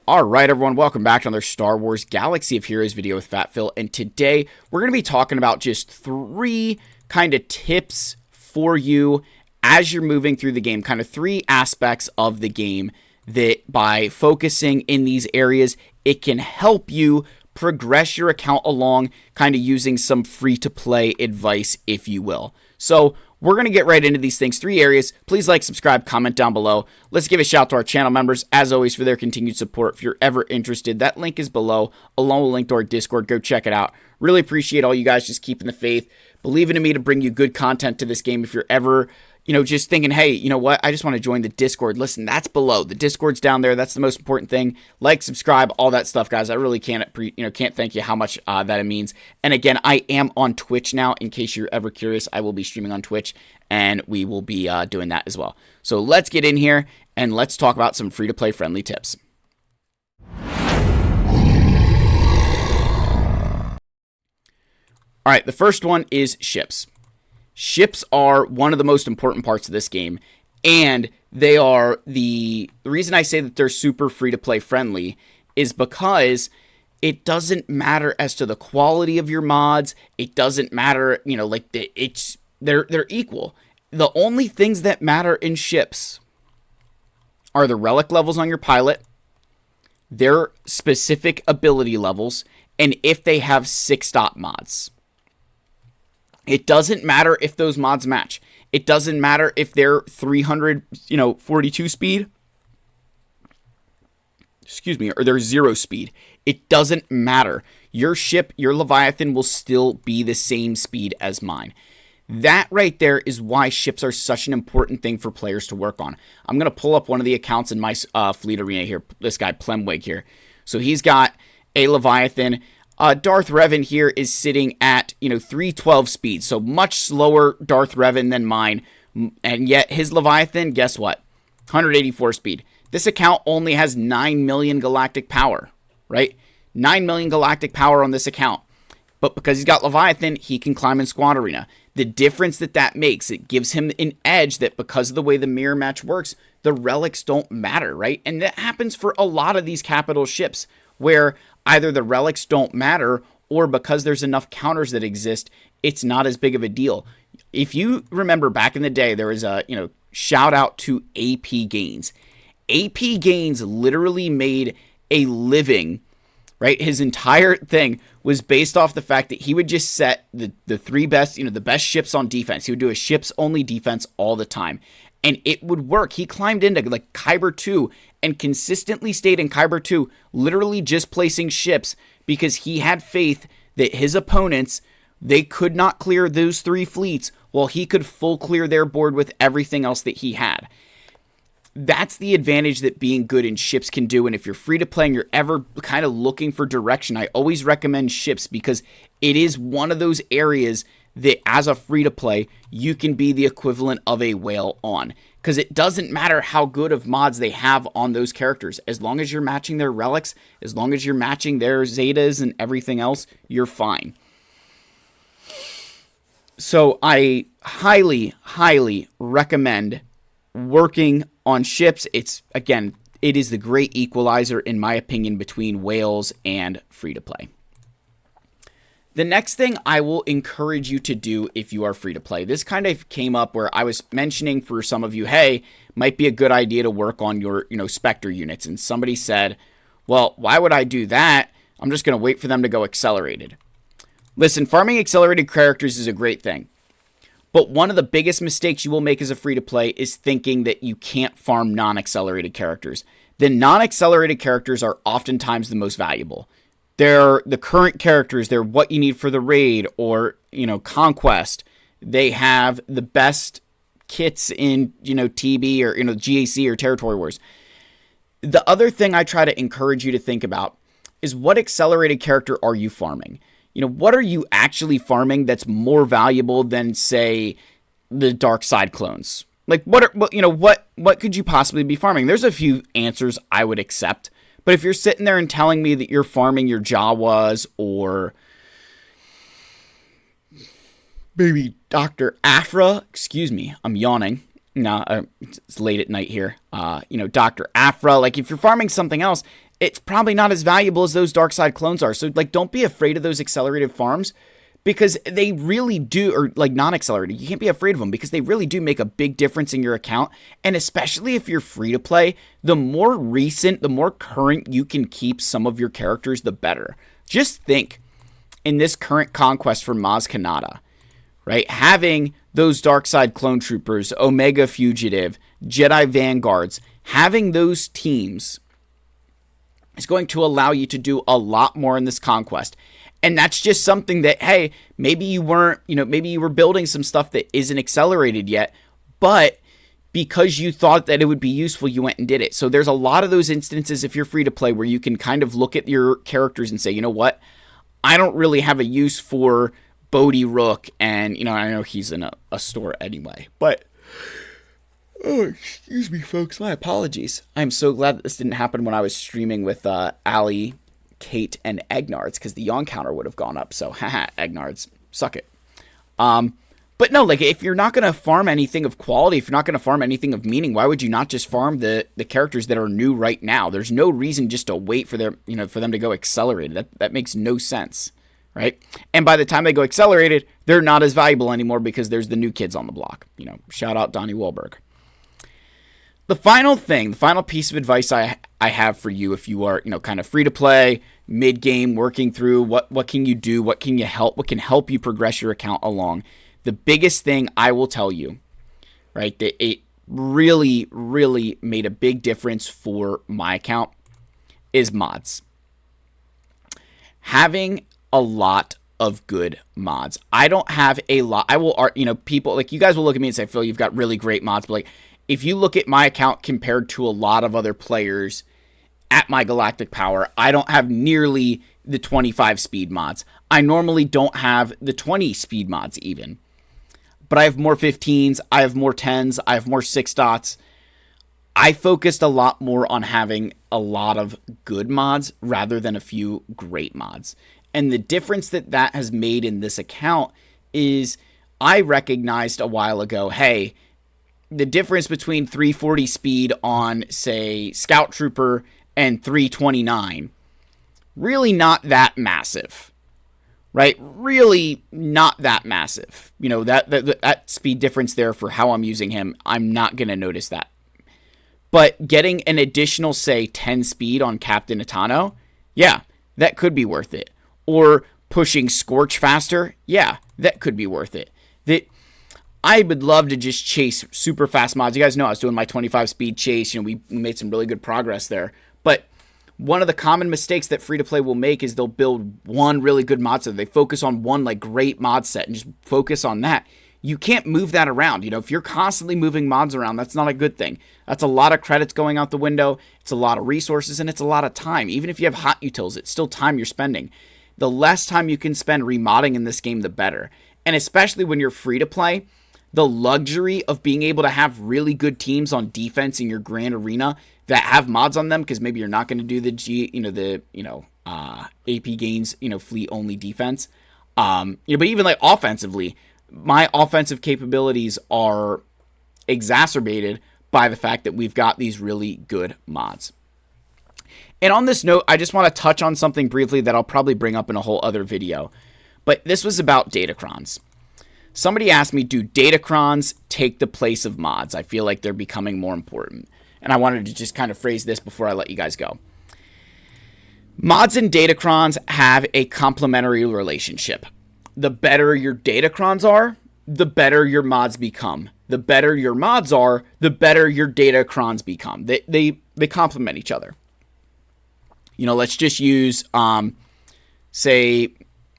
All right, everyone, welcome back to another Star Wars Galaxy of Heroes video with Fat Phil, and today we're going to be talking about just 3 kind of tips for you as you're moving through the game, kind of 3 aspects of the game that by focusing in these areas, it can help you progress your account along, kind of using some free-to-play advice, if you will. So we're going to get right into these things. 3 areas. Please like, subscribe, comment down below. Let's give a shout out to our channel members, as always, for their continued support. If you're ever interested, that link is below, along with a link to our Discord. Go check it out. Really appreciate all you guys just keeping the faith, believing in me to bring you good content to this game. If you're ever, just thinking, hey, you know what, I just want to join the Discord. Listen, that's below. The Discord's down there. That's the most important thing. Like, subscribe, all that stuff, guys. I really can't thank you how much that it means. And again, I am on Twitch now. In case you're ever curious, I will be streaming on Twitch, and we will be doing that as well. So let's get in here, and let's talk about some free-to-play friendly tips. All right, the first one is ships. Ships are one of the most important parts of this game, and they are the reason I say that they're super free-to-play friendly is because it doesn't matter as to the quality of your mods. It doesn't matter, they're equal. The only things that matter in ships are the relic levels on your pilot, their specific ability levels, and if they have 6-stop mods. It doesn't matter if those mods match. It doesn't matter if they're 342 speed, or they're 0 speed. It doesn't matter. Your ship, your Leviathan, will still be the same speed as mine. That right there is why ships are such an important thing for players to work on. I'm going to pull up one of the accounts in my fleet arena here. This guy, Plemwig here. So he's got a Leviathan. Darth Revan here is sitting at, 312 speed. So much slower Darth Revan than mine. And yet his Leviathan, guess what? 184 speed. This account only has 9 million galactic power, right? 9 million galactic power on this account. But because he's got Leviathan, he can climb in Squad Arena. The difference that makes, it gives him an edge that because of the way the mirror match works, the relics don't matter, right? And that happens for a lot of these capital ships where either the relics don't matter or because there's enough counters that exist, it's not as big of a deal. If you remember back in the day, there was a, shout out to AP Gaines. AP Gaines literally made a living, right? His entire thing was based off the fact that he would just set the 3 best, the best ships on defense. He would do a ships only defense all the time. And it would work. He climbed into like Kyber 2 and consistently stayed in Kyber 2, literally just placing ships because he had faith that his opponents, they could not clear those 3 fleets while he could full clear their board with everything else that he had. That's the advantage that being good in ships can do. And if you're free to play and you're ever kind of looking for direction, I always recommend ships because it is one of those areas that as a free to play, you can be the equivalent of a whale on. Because it doesn't matter how good of mods they have on those characters. As long as you're matching their relics, as long as you're matching their Zetas and everything else, you're fine. So I highly, highly recommend working on ships. It is the great equalizer, in my opinion, between whales and free to play. The next thing I will encourage you to do if you are free to play, this kind of came up where I was mentioning for some of you, hey, might be a good idea to work on your, Spectre units. And somebody said, well, why would I do that? I'm just going to wait for them to go accelerated. Listen, farming accelerated characters is a great thing. But one of the biggest mistakes you will make as a free to play is thinking that you can't farm non-accelerated characters. The non-accelerated characters are oftentimes the most valuable. They're the current characters. They're what you need for the raid or, conquest. They have the best kits in, TB or, GAC or Territory Wars. The other thing I try to encourage you to think about is what accelerated character are you farming? What are you actually farming that's more valuable than, say, the Dark Side clones? Like, what could you possibly be farming? There's a few answers I would accept. But if you're sitting there and telling me that you're farming your Jawas or maybe Dr. Aphra, excuse me, I'm yawning. No, it's late at night here. Dr. Aphra, like if you're farming something else, it's probably not as valuable as those dark side clones are. So like, don't be afraid of those accelerated farms, because they really do, or like non-accelerated, you can't be afraid of them because they really do make a big difference in your account. And especially if you're free to play, the more recent, the more current you can keep some of your characters, the better. Just think, in this current conquest for Maz Kanata, right? Having those dark side clone troopers, Omega Fugitive, Jedi Vanguards, having those teams is going to allow you to do a lot more in this conquest. And that's just something that, hey, maybe you weren't, maybe you were building some stuff that isn't accelerated yet, but because you thought that it would be useful, you went and did it. So there's a lot of those instances, if you're free to play, where you can kind of look at your characters and say, you know what, I don't really have a use for Bodhi Rook, and, I know he's in a store anyway, but, oh, excuse me, folks, my apologies. I'm so glad that this didn't happen when I was streaming with Ali, Kate, and Egnards, because the yawn counter would have gone up. So, haha, Egnards, suck it. But no, like, if you're not going to farm anything of quality, if you're not going to farm anything of meaning, why would you not just farm the characters that are new right now? There's no reason just to wait for their, for them to go accelerated. That makes no sense, right? And by the time they go accelerated, they're not as valuable anymore because there's the new kids on the block. Shout out Donnie Wahlberg. The final piece of advice I have for you, if you are, kind of free to play, mid-game, working through, what can you do, what can what can help you progress your account along? The biggest thing I will tell you, right, that it really, really made a big difference for my account is mods. Having a lot of good mods. I don't have a lot. I will, people, like, you guys will look at me and say, Phil, you've got really great mods, but like, if you look at my account compared to a lot of other players at my Galactic Power, I don't have nearly the 25 speed mods. I normally don't have the 20 speed mods even. But I have more 15s, I have more 10s, I have more 6 dots. I focused a lot more on having a lot of good mods rather than a few great mods. And the difference that has made in this account is I recognized a while ago, hey, the difference between 340 speed on, say, Scout Trooper and 329, really not that massive, right? Really not that massive. That speed difference there for how I'm using him, I'm not going to notice that. But getting an additional, say, 10 speed on Captain Atano, yeah, that could be worth it. Or pushing Scorch faster, yeah, that could be worth it. I would love to just chase super fast mods. You guys know I was doing my 25 speed chase. We made some really good progress there. But one of the common mistakes that free-to-play will make is they'll build one really good mod set. They focus on one like great mod set and just focus on that. You can't move that around. If you're constantly moving mods around, that's not a good thing. That's a lot of credits going out the window. It's a lot of resources, and it's a lot of time. Even if you have hot utils, it's still time you're spending. The less time you can spend remodding in this game, the better. And especially when you're free-to-play, the luxury of being able to have really good teams on defense in your grand arena that have mods on them, because maybe you're not going to do the AP gains, fleet only defense. But even like offensively, my offensive capabilities are exacerbated by the fact that we've got these really good mods. And on this note, I just want to touch on something briefly that I'll probably bring up in a whole other video. But this was about datacrons. Somebody asked me, do datacrons take the place of mods? I feel like they're becoming more important. And I wanted to just kind of phrase this before I let you guys go. Mods and datacrons have a complementary relationship. The better your datacrons are, the better your mods become. The better your mods are, the better your datacrons become. They complement each other. Let's just use, say,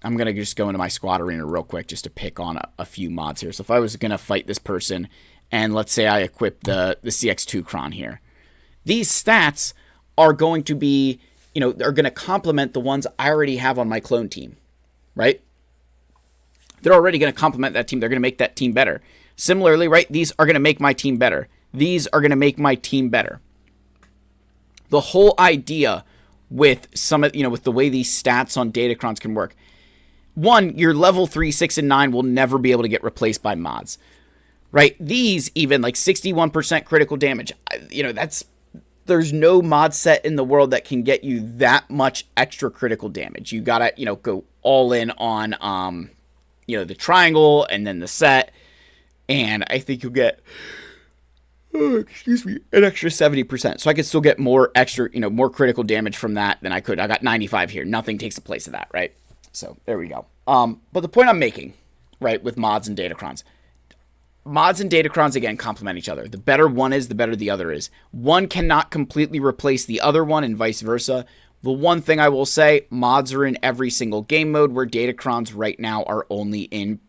I'm going to just go into my squad arena real quick just to pick on a few mods here. So if I was going to fight this person, and let's say I equip the CX2 Cron here. These stats are going to be, are going to complement the ones I already have on my clone team, right? They're already going to complement that team. They're going to make that team better. Similarly, right, these are going to make my team better. These are going to make my team better. The whole idea with with the way these stats on datacrons can work. One, your level 3, 6, and 9 will never be able to get replaced by mods, right? These even like 61% critical damage, there's no mod set in the world that can get you that much extra critical damage. You gotta, go all in on, the triangle and then the set. And I think you'll get, an extra 70%. So I could still get more extra, more critical damage from that than I could. I got 95 here. Nothing takes the place of that, right? So there we go. But the point I'm making, right, with mods and Datacrons, mods and Datacrons, again, complement each other. The better one is, the better the other is. One cannot completely replace the other one and vice versa. The one thing I will say, mods are in every single game mode, where Datacrons right now are only in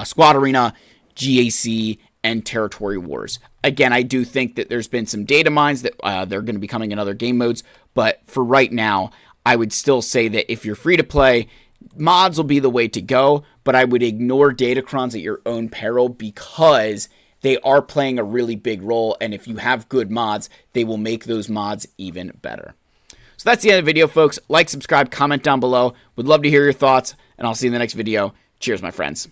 Squad Arena, GAC, and Territory Wars. Again, I do think that there's been some data mines that they're going to be coming in other game modes, but for right now, I would still say that if you're free to play, mods will be the way to go, but I would ignore Datacrons at your own peril, because they are playing a really big role, and if you have good mods, they will make those mods even better. So that's the end of the video, folks. Like, subscribe, comment down below. Would love to hear your thoughts, and I'll see you in the next video. Cheers, my friends.